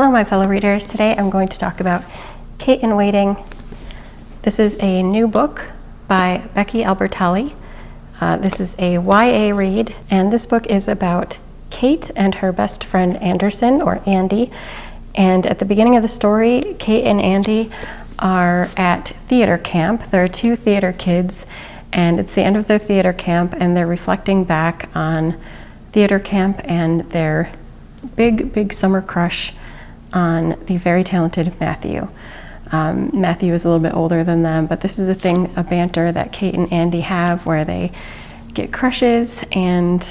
Hello, my fellow readers. Today I'm going to talk about Kate in Waiting. This is a new book by Becky Albertalli. This is a YA read, and this book is about Kate and her best friend Anderson, or Andy. And at the beginning of the story, Kate and Andy are at theater camp. There are two theater kids, and it's the end of their theater camp, and they're reflecting back on theater camp and their big summer crush on the very talented Matthew. Matthew is a little bit older than them, but this is a banter that Kate and Andy have where they get crushes and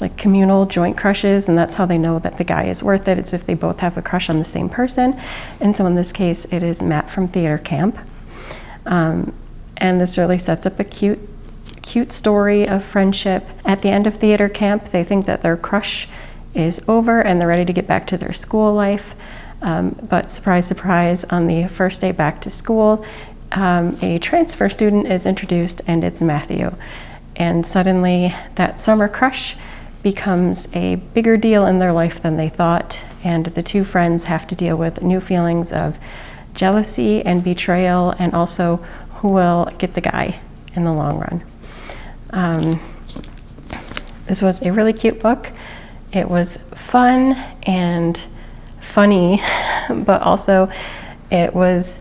like communal joint crushes, and that's how they know that the guy is worth it. It's if they both have a crush on the same person. And so in this case, it is Matt from theater camp. And this really sets up a cute story of friendship. At the end of theater camp, they think that their crush is over and they're ready to get back to their school life. But surprise, surprise, on the first day back to school, a transfer student is introduced, and it's Matthew. And suddenly that summer crush becomes a bigger deal in their life than they thought, and the two friends have to deal with new feelings of jealousy and betrayal, and also who will get the guy in the long run. This was a really cute book. It was fun and funny, but also it was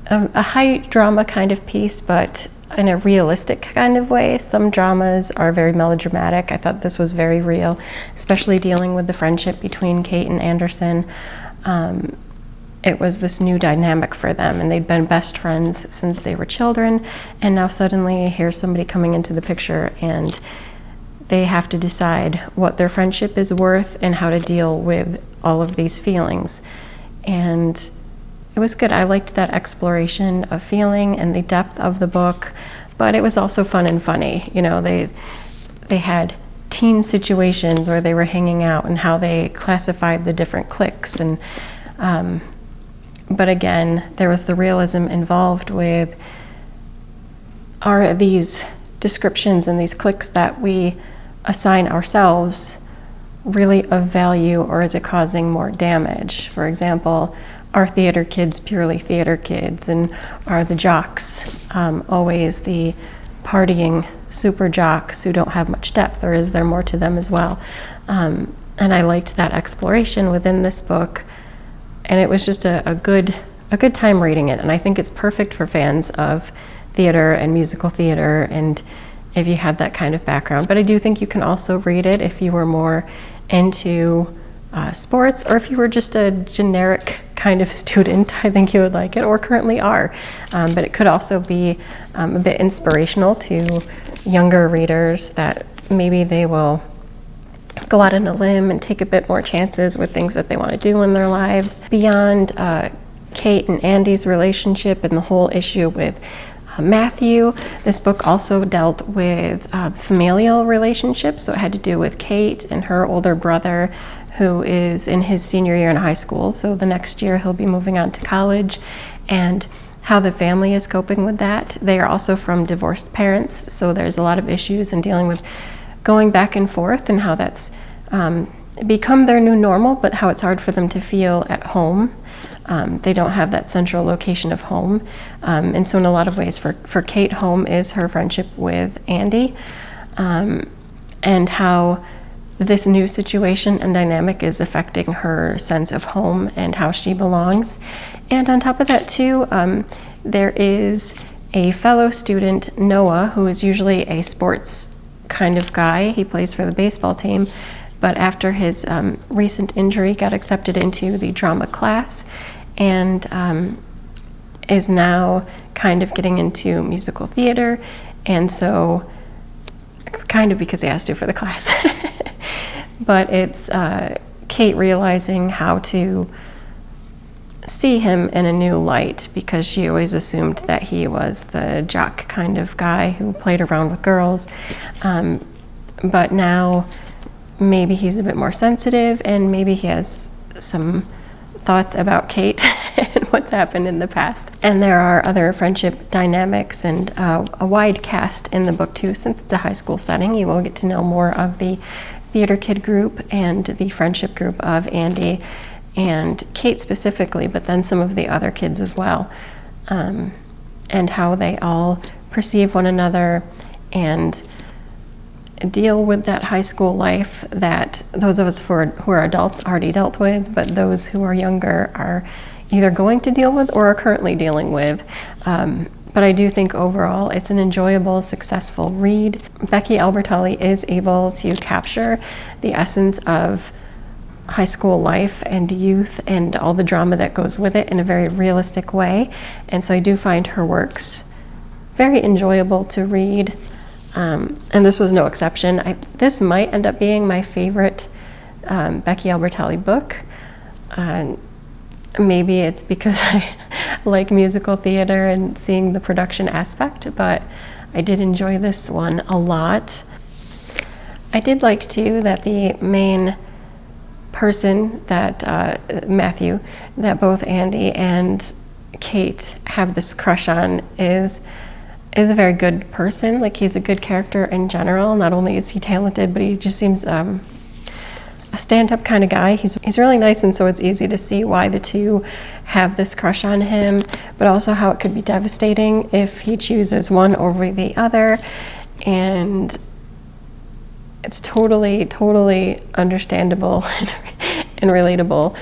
a high drama kind of piece, but in a realistic kind of way. Some dramas are very melodramatic. I thought this was very real, especially dealing with the friendship between Kate and Anderson. It was this new dynamic for them, and they'd been best friends since they were children, and now suddenly here's somebody coming into the picture, and they have to decide what their friendship is worth and how to deal with all of these feelings. And it was good. I liked that exploration of feeling and the depth of the book, but it was also fun and funny. You know, they had teen situations where they were hanging out and how they classified the different cliques. And but again, there was the realism involved with, are these descriptions and these cliques that we assign ourselves really of value, or is it causing more damage? For example, are theater kids purely theater kids, and are the jocks always the partying super jocks who don't have much depth, or is there more to them as well? And I liked that exploration within this book, and it was just a good time reading it, and I think it's perfect for fans of theater and musical theater, and if you had that kind of background. But I do think you can also read it if you were more into sports, or if you were just a generic kind of student. I think you would like it, or currently are. But it could also be a bit inspirational to younger readers, that maybe they will go out on a limb and take a bit more chances with things that they want to do in their lives. Beyond Kate and Andy's relationship and the whole issue with Matthew, this book also dealt with familial relationships. So it had to do with Kate and her older brother, who is in his senior year in high school. So the next year he'll be moving on to college, and how the family is coping with that. They are also from divorced parents, so there's a lot of issues in dealing with going back and forth, and how that's become their new normal, but how it's hard for them to feel at home. They don't have that central location of home. And so in a lot of ways, for Kate, home is her friendship with Andy, and how this new situation and dynamic is affecting her sense of home and how she belongs. And on top of that too, there is a fellow student, Noah, who is usually a sports kind of guy. He plays for the baseball team, but after his recent injury, got accepted into the drama class, and is now kind of getting into musical theater, and so kind of because he has to for the class. But it's Kate realizing how to see him in a new light, because she always assumed that he was the jock kind of guy who played around with girls. But now maybe he's a bit more sensitive, and maybe he has some thoughts about Kate and what's happened in the past. And there are other friendship dynamics and a wide cast in the book too. Since it's a high school setting, you will get to know more of the theater kid group and the friendship group of Andy and Kate specifically, but then some of the other kids as well, and how they all perceive one another and deal with that high school life that those of us who are adults already dealt with, but those who are younger are either going to deal with or are currently dealing with. But I do think overall it's an enjoyable, successful read. Becky Albertalli is able to capture the essence of high school life and youth and all the drama that goes with it in a very realistic way. And so I do find her works very enjoyable to read. And this was no exception. This might end up being my favorite Becky Albertalli book. Maybe it's because I like musical theater and seeing the production aspect, but I did enjoy this one a lot. I did like too that the main person, that Matthew, that both Andy and Kate have this crush on is a very good person. Like, he's a good character in general. Not only is he talented, but he just seems a stand-up kind of guy. He's really nice, and so it's easy to see why the two have this crush on him, but also how it could be devastating if he chooses one over the other. And it's totally understandable and relatable,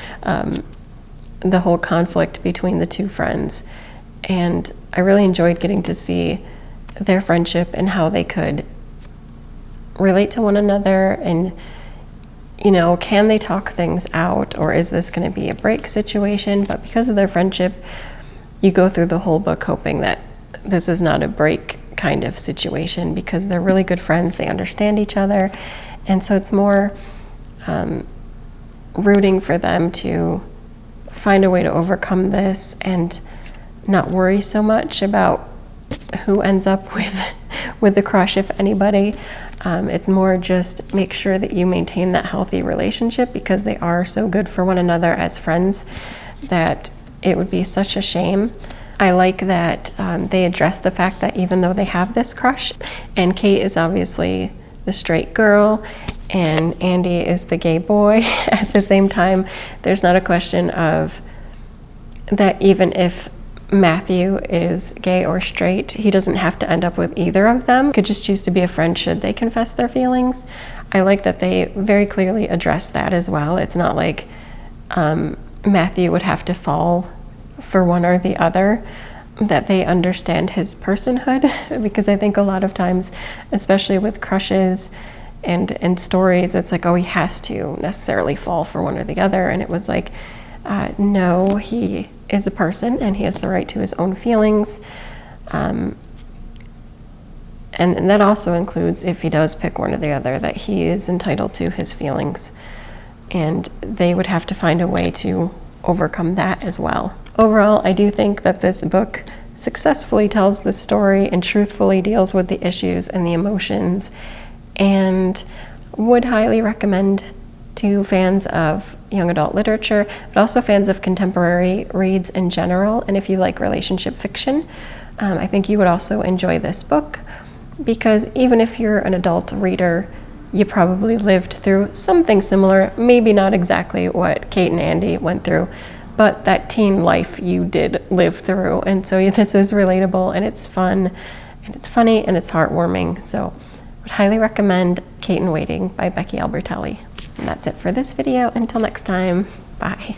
the whole conflict between the two friends. And I really enjoyed getting to see their friendship and how they could relate to one another, and can they talk things out, or is this going to be a break situation? But because of their friendship, you go through the whole book hoping that this is not a break kind of situation, because they're really good friends, they understand each other, and so it's more rooting for them to find a way to overcome this and not worry so much about who ends up with the crush, if anybody. It's more just make sure that you maintain that healthy relationship, because they are so good for one another as friends that it would be such a shame. I like that they address the fact that even though they have this crush, and Kate is obviously the straight girl and Andy is the gay boy, at the same time, there's not a question of that even if Matthew is gay or straight, he doesn't have to end up with either of them. He could just choose to be a friend should they confess their feelings. I like that they very clearly address that as well. It's not like Matthew would have to fall for one or the other, that they understand his personhood, because I think a lot of times, especially with crushes and stories, it's like, oh, he has to necessarily fall for one or the other. And it was like, no, he is a person and he has the right to his own feelings. And that also includes, if he does pick one or the other, that he is entitled to his feelings. And they would have to find a way to overcome that as well. Overall, I do think that this book successfully tells the story and truthfully deals with the issues and the emotions, and would highly recommend to fans of young adult literature, but also fans of contemporary reads in general. And if you like relationship fiction, I think you would also enjoy this book, because even if you're an adult reader, you probably lived through something similar, maybe not exactly what Kate and Andy went through, but that teen life you did live through. And so this is relatable, and it's fun, and it's funny, and it's heartwarming. So I would highly recommend Kate in Waiting by Becky Albertalli. And that's it for this video. Until next time, bye.